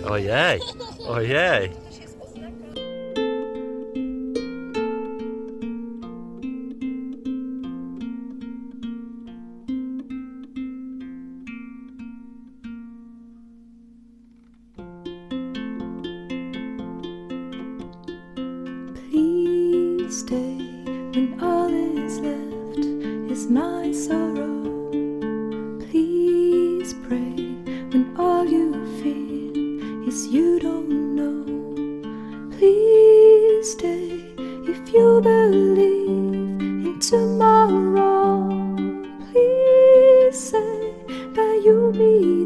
Ojej, ojej. Please stay when all is left is my sorrow. Please pray when all you feel is you don't know. Please stay if you believe in tomorrow. Please say that you'll be